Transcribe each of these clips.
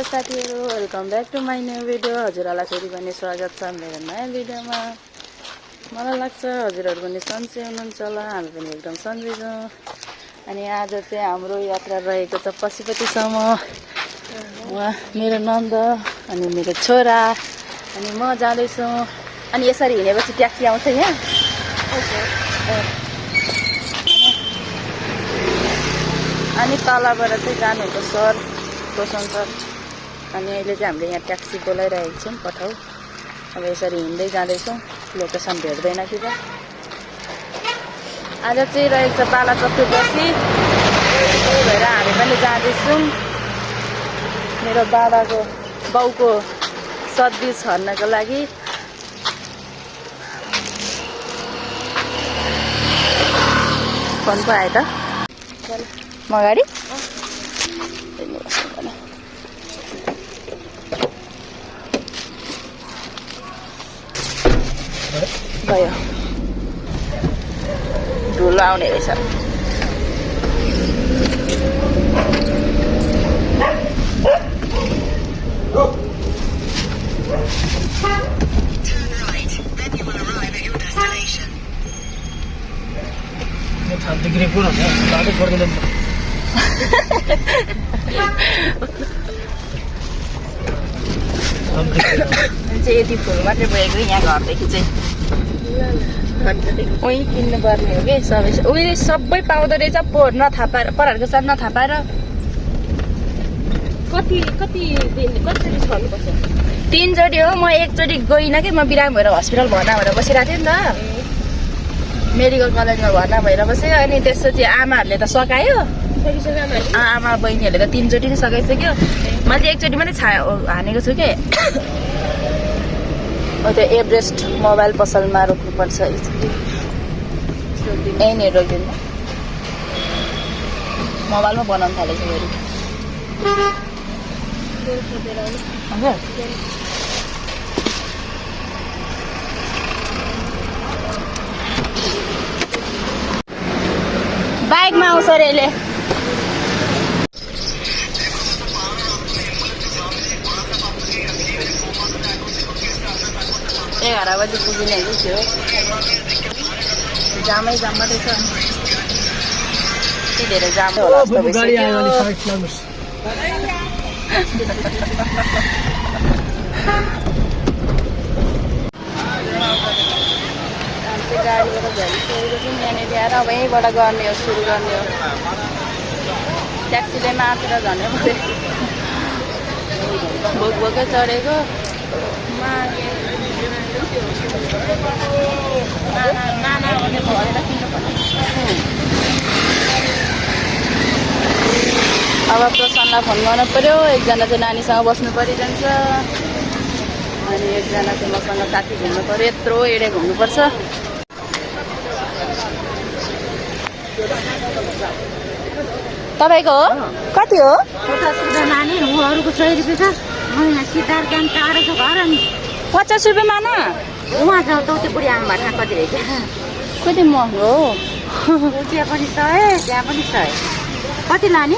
साथीहरु, welcome back to my new video. हजुरहरुलाई फेरि पनि स्वागत छ मेरो नयाँ भिडियोमा। मलाई लाग्छ हजुरहरु पनि सन्चै हुनुहुन्छ होला, हामी पनि एकदम सन्चै छौं। अनि आज चाहिँ हाम्रो यात्रा रहेको छ पशुपतिसम्म। वहाँ मेरो नन्द अनि मेरो छोरा अनि म जाँदैछु। अनि यसरी हिँडेपछि ट्याक्सी आउँछ यहाँ। अनि तलबाट चाहिँ जानुहुन्छ सर रोशन सर। अनि अहिले चाहिँ हामीले यहाँ ट्याक्सी बोलाइरहेको छौँ पठाऊ। अब यसरी हिँड्दै जाँदैछौँ, लोकेसन भेट्दैन कि त। आज चाहिँ रहेको छ बाला चतुर्दशी, त्यही भएर हामी पनि जाँदैछौँ मेरो बाबाको बाउको सद्दी छर्नको लागि। फोन पो आयो त म अगाडि गयो। धुलो आउने रहेछ। यति फुल मात्रै बोकेको यहाँ घरदेखि चाहिँ उही किन्नु पर्ने हो कि सबै। उहिले सबै पाउँदो रहेछ नथापाएर, परहरूको साथ नथापाएर। कसरी छर्नुपर्छ? 3 चोटि हो। म एकचोटि गइनँ कि, म बिरामी भएर हस्पिटल भर्ना भएर बसिरहेको थिएँ नि त, मेडिकल कलेजमा भर्ना भएर बसेँ। अनि त्यसपछि आमाहरूले त सकायो, आमा बहिनीहरूले त 3 चोटि नै सकाइसक्यो। मैले एकचोटि मात्रै हानेको छु कि। त्यो एभरेस्ट मोबाइल पसलमा रोक्नुपर्छ। यहीँ रोकिदिनु, मोबाइलमा बनाउनु थालेछ फेरि। बाइकमा आउँछ अरे यसले। 11 बजी पुगिने हो कि थियो। जामै जाम मात्रै छ। के धेरै जाम होला जस्तो भइसक्यो। गाडीबाट झरिसकेको छौँ यहाँनिर आएर। अब यहीँबाट गर्ने हो, सुरु गर्ने हो। ट्याक्सीले मात्र झन्डै पऱ्यो। भोक भोकै चढेको अब प्रसन्नलाई फोन गर्नु पर्यो। एकजना चाहिँ नानीसँग बस्नु परिरहन्छ, अनि एकजना चाहिँ मसँग साथी घुम्नु पर्यो। यत्रो एडे घुम्नुपर्छ। तपाईँको हो? कति हो? 50 रुपियाँ माने हो, अरूको 100 रुपियाँ छ। म यहाँ सिद्धार्थ गाउँ टाढो छ घर। अनि 50 रुपियाँ माना? उहाँ जाउँ त त्यो बुढी आमा भाषा कति रहेछ? कति महँगो हो? त्यहाँ पनि 100, त्यहाँ पनि 100। कति लाने?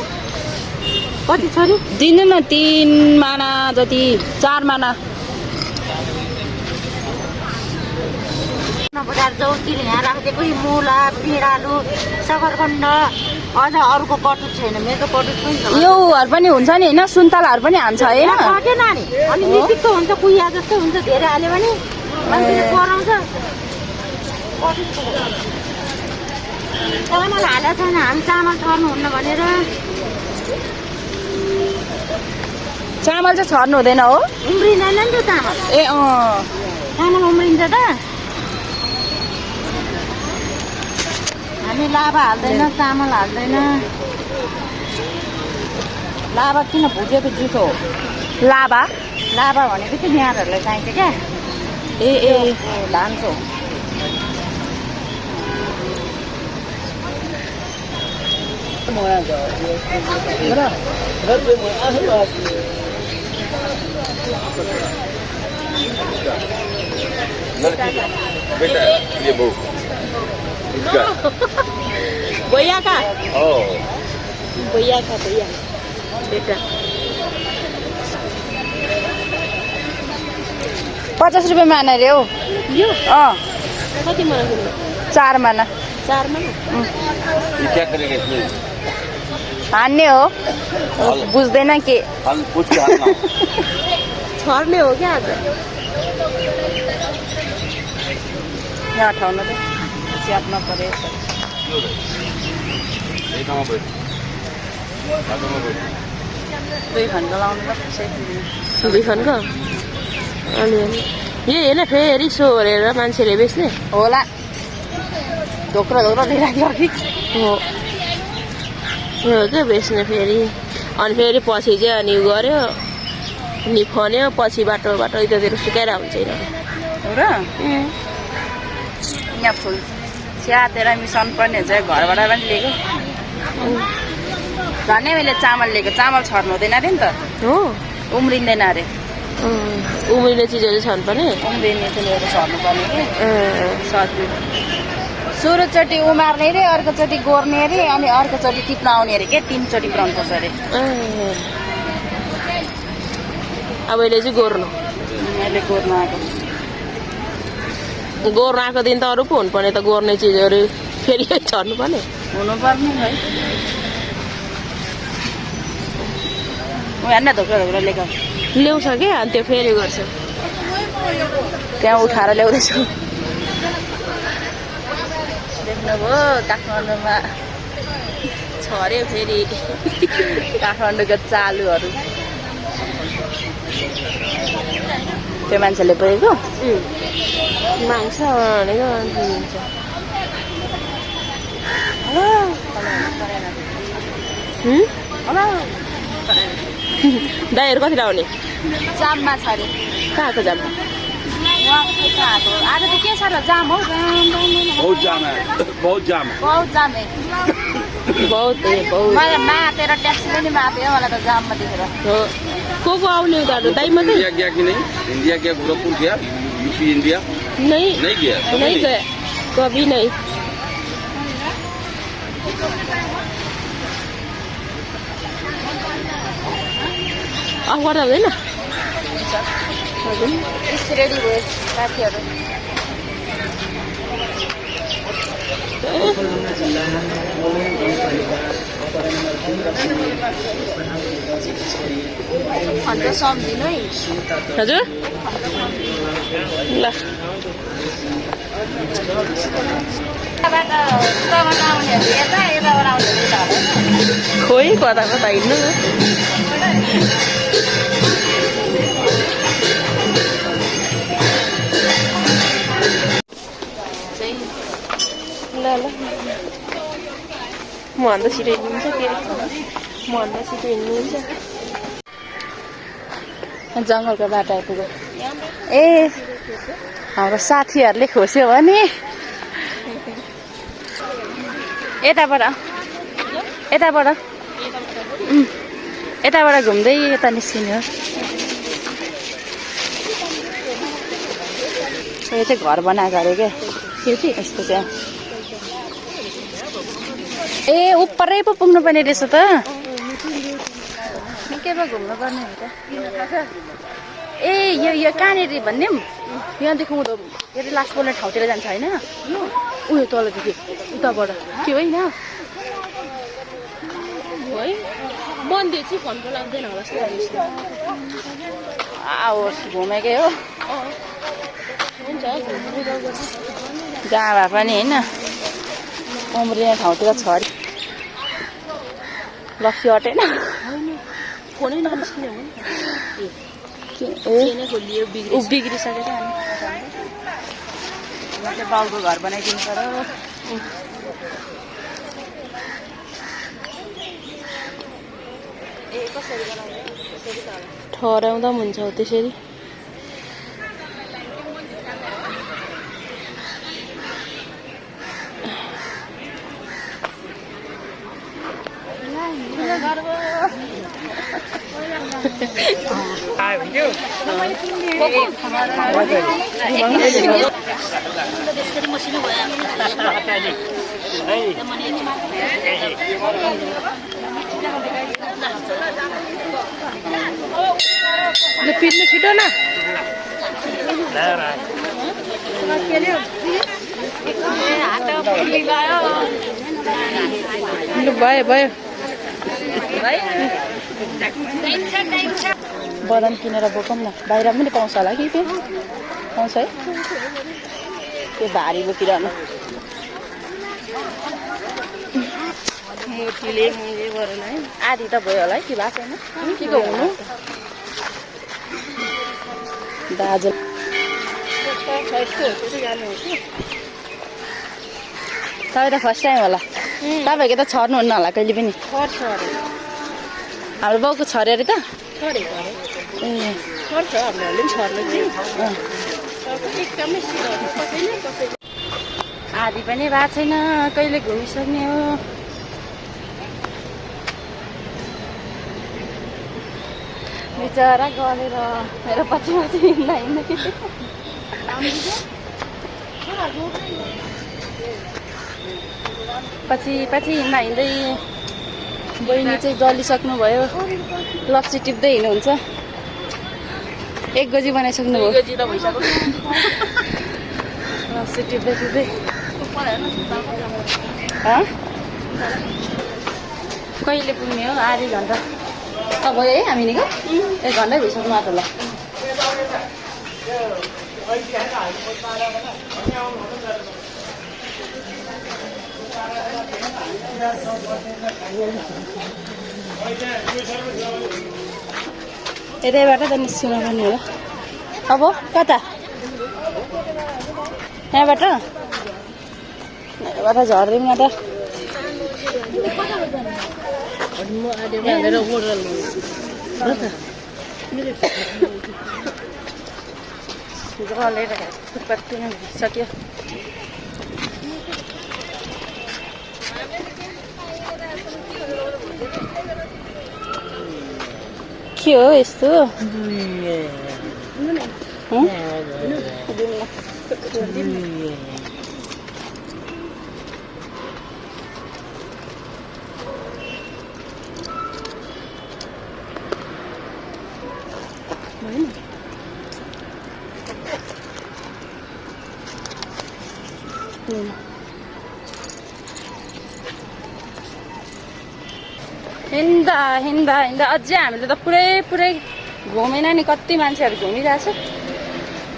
कति छोरी? दिनु न 3 माना जति, 4 माना। बजार चौकीले यहाँ राखिदिएको मुला, पिँडालु, सकरखण्ड, अझ अरूको कटुस छैन। मेरो कटुस पनि छ। योहरू पनि हुन्छ नि होइन, सुन्तलाहरू पनि हान्छ होइन? सकेन नि, अनि निचिक्क हुन्छ, कुहिया जस्तो हुन्छ। धेरै हाल्यो भने मान्छेले कराउँछ। चामल हालेको छैन, हामी चामल छर्नुहुन्न भनेर। चामल चाहिँ छर्नु हुँदैन हो? उम्रिँदैन नि त्यो चामल। ए चामल उम्रिन्छ त। हामी लाभा हाल्दैन, चामल हाल्दैन। लाभा किन भुटेको जुठो हो? लाभा भनेको चाहिँ न्यारहरूलाई चाहिन्छ क्या। ए धानको भैया का? भैया का भैया बेटा 50 रुपियाँ माना रे हौ यो अँ कति माना किलो 4 माना 4 माना ये क्या करेगा इसमें हान्ने हो बुझ्दैन के हल पूछ के हालना छर्ने हो क्या आज यहाँ ठाउँ न त स्याहार्न पऱ्यो यही ठाउँमा बैठ बाटोमा बैठ 2 खण्ड लाउनु ल कसै 2 खण्ड अनि यो हेर्न फेरि सो हेरेर मान्छेले बेच्ने होला धोक्रो दिइराख्यो कि हो यो के बेच्ने फेरि अनि फेरि पछि चाहिँ अनि उ गर्यो नि खन्यो पछि बाटो यतातिर सुकाएर हुन्छ यिनीहरू हो र यहाँ फुल स्याहारेर मिसाउनु पर्ने हुन्छ घरबाट पनि लिएको झन् मैले चामल लिएको चामल छर्नु हुँदैन अरे नि त हो उम्रिँदैन अरे उम्रिने चिजहरू छन् पनि उम्रिने चाहिँ लिएर छर्नु पर्ने कि सजिलो सुरुचोटि उमार्ने अरे अर्कोचोटि गोर्ने अरे अनि अर्कोचोटि टिप्न आउने अरे के 3 चोटि पुऱ्याउनु पर्छ अरे अब यसले चाहिँ गोर्नु मैले गोर्न आएको दिन त अरू पो हुनुपर्ने त गोर्ने चिजहरू फेरि छर्नु पर्ने हुनुपर्ने है हेर्न धोक्रो लिएको ल्याउँछ क्या अनि त्यो फेरि गर्छ त्यहाँ उठाएर ल्याउँदैछु देख्नुभयो काठमाडौँमा छर्यो फेरि काठमाडौँको चालुहरू त्यो मान्छेले पुगेको माग्छ भनेको दिन्छ दाइहरू कति लाउने जाममा छ अरे कहाँको जाम आज त के छ र जाम हो बहुत जाम है बहुत जाम है बहुत जाम है बहुत मलाई मातेर ट्याक्सी पनि मात्यो मलाई त जाममा देखेर हो को आउने उताहरू दाइ मात्रै इंडिया गया कि नहीं इंडिया गया गोरखपुर गया यूपी इंडिया नहीं गया नहीं गए कभी नहीं अफ गर्दा हुँदैन रेडी भयो साथीहरू अन्त सम्झिनु है हजुर ल उताबाट आउनेहरू यता यताबाट आउनेहरू खोइ कता हिँड्नु ल ल मभन्दा छिटो हिँड्नुहुन्छ के मभन्दा छिटो हिँड्नुहुन्छ जङ्गलको बाटो आइपुग्यो ए हाम्रो साथीहरूले खोस्यो भने यताबाट घुम्दै यता निस्किने हो यो चाहिँ घर बनाएको अरे क्या त्यो चाहिँ यस्तो चाहिँ ए उपरै पो पुग्नु पर्ने रहेछ त निकै पो घुम्नु पर्ने हो त ए यो कहाँनिर भन्ने यहाँदेखि उँधो यो लास्ट बोल्ने ठाउँतिर जान्छ होइन उयो तलदेखि उताबाट त्यो होइन है बन्दी चाहिँ फन्को लाग्दैन होला जस्तो आओस् घुमेकै हो हुन्छ जहाँ भए पनि होइन उम्रिने ठाउँतिर छ अरे लप्सी अटेन फोनै ननिस्किने हो ए खोलियो ऊ बिग्रिसकेर अनि चाहिँ बाउको घर बनाइदिनु पर्यो ए कसरी बनाउने ठहराउँदा पनि हुन्छ हो त्यसरी पिट्नु छिटो न लु भयो भयो बदाम किनेर बोकौँ न बाहिर पनि पाउँछ होला कि त्यो पाउँछ है त्यो भारी बोकिरहनु मोटीले मैले गरेन है आधी त भयो होला है कि भएको छैन के को हुनु दाजु तपाईँ त फर्स्ट टाइम होला तपाईँको त छर्नुहुन्न होला कहिले पनि हाम्रो बाउको छर्यो अरे त ए आधी पनि भएको छैन कहिले घुमिसक्ने हो बिचरा गलेर मेरो पछि पछि हिँड्दा हिँड्दै पछि पछि हिँड्दा हिँड्दै बहिनी चाहिँ जलिसक्नु भयो लप्सी टिप्दै हिँड्नुहुन्छ 1 गजी बनाइसक्नु भयो लप्सी टिप्दै टिप्दै कहिले पुग्ने हो आधी घन्टा त भयो है हामी निको 1 घन्टै भइसक्नु आँट्यो ल यतैबाट त निस्किनु पर्ने होला अब कता यहाँबाट झर्दैमा त गलेर कति सक्यो के हो यस्तो हिँड्दा हिँड्दा हिँड्दा अझै हामीले त पुरै घुमेन नि कति मान्छेहरू घुमिरहेछ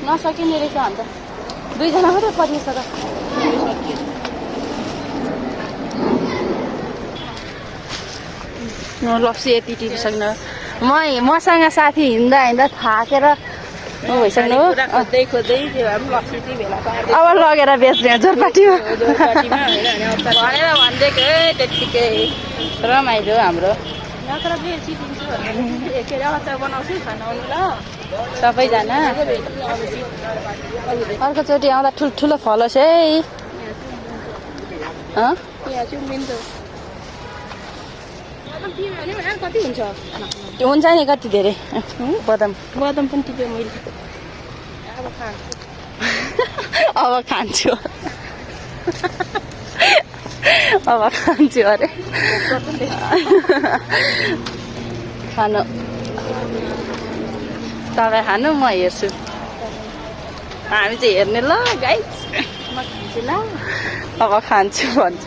नसकिने रहेछ अन्त 2 जना मात्रै पर्नेछ त लप्सी यति टिपिसक्नु मसँग साथी हिँड्दा हिँड्दा थाकेर भइसक्नु हो अब लगेर बेच्ने जोरपाटीमा भनेर भनिदिएको त्यत्तिकै रमाइलो हाम्रो सबैजना अर्कोचोटि आउँदा ठुल्ठुलो फलोस् है हुन्छ नि कति धेरै बदाम पनि टिप्यो मैले अब खान्छु अरे खानु तपाईँ खानु म हेर्छु हामी चाहिँ हेर्ने ल गाइस म खान्छु ल अब खान्छु भन्छ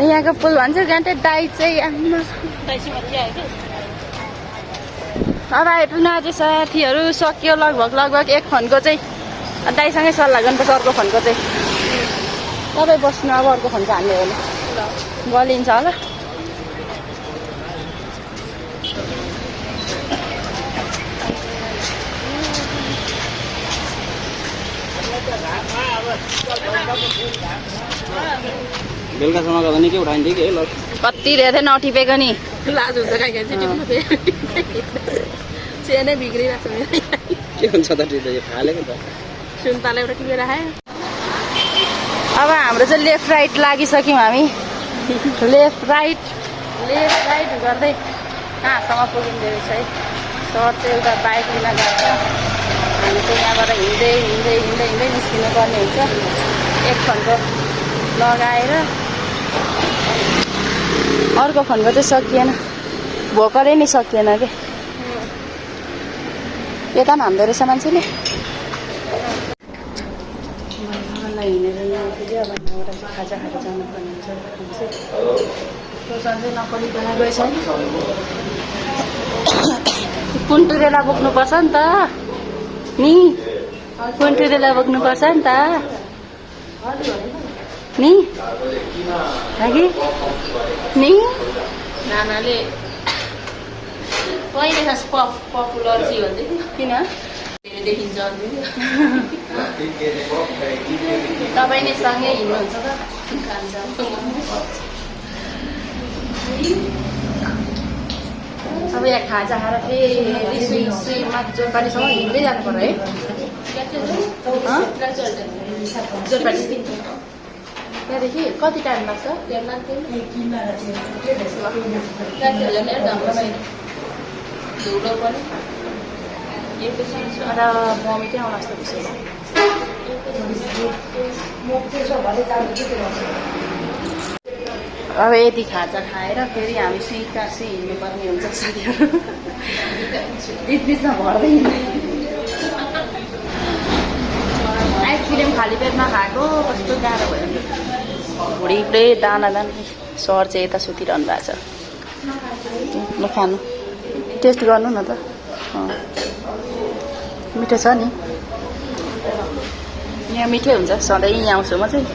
यहाँको पुल भन्छ गान्टे दाई चाहिँ अब आइपुग्नु आँट्यो साथीहरू सक्यो लगभग 1 खनको चाहिँ दाइसँगै सल्लाह गर्नुपर्छ अर्को खनको चाहिँ तपाईँ बस्नु अब अर्को खनको हाल्ने हो भने गलिन्छ होला बेलुकासम्म गर्दा निकै उठाइन्थ्यो कि ल कति धेरै नटिपेको नि लाज हुन्छ गाई चेनै बिग्रिरहेको छ के हुन्छ त त्यो फालेको त सुन्तला एउटा टिपेर खायो अब हाम्रो चाहिँ लेफ्ट राइट लागिसक्यौँ हामी लेफ्ट राइट गर्दै कहाँसम्म पुगिँदो रहेछ है सर चाहिँ एउटा बाइक लिन जान्छ हामी चाहिँ यहाँबाट हिँड्दै निस्किनु पर्ने हुन्छ 1 खनको लगाएर अर्को खनको चाहिँ सकिएन भोकरै नै सकिएन के यता पनि हान्दो रहेछ मान्छेले हिँडेर यहाँ पुग्यो अब यहाँबाट चाहिँ खाजा खाएर जानुपर्ने हुन्छ सन्चै नपढिकन गएछ कुन्टुरेला बोक्नुपर्छ नि त नि कुन्टुरेला बोक्नुपर्छ नि त नि लागि नि नानाले कहिले खास पपुलर चाहिँ भन्दै किन देखिन्छ अन्त तपाईँ नै सँगै हिँड्नुहुन्छ त अब यहाँ खाजा खाएर फेरि सुईमा जोरपाटीसम्म हिँड्दै जानु पर्यो है जोरपाटी त्यहाँदेखि कति टाइम लाग्छ धुलो पनि र मम्मी आउनु जस्तो विषय अब यति खाजा खाएर फेरि हामी सुई कासी हिँड्नुपर्ने हुन्छ साथीहरू बिचबिचमा भर्दै आइसक्रिम खाली पेटमा खाएको कस्तो गाह्रो भयो भुँडी पुरै दाना सर चाहिँ यता सुतिरहनु भएको छ ल खानु टेस्ट गर्नु न त मिठो छ नि यहाँ मिठै हुन्छ सधैँ यहाँ आउँछु म चाहिँ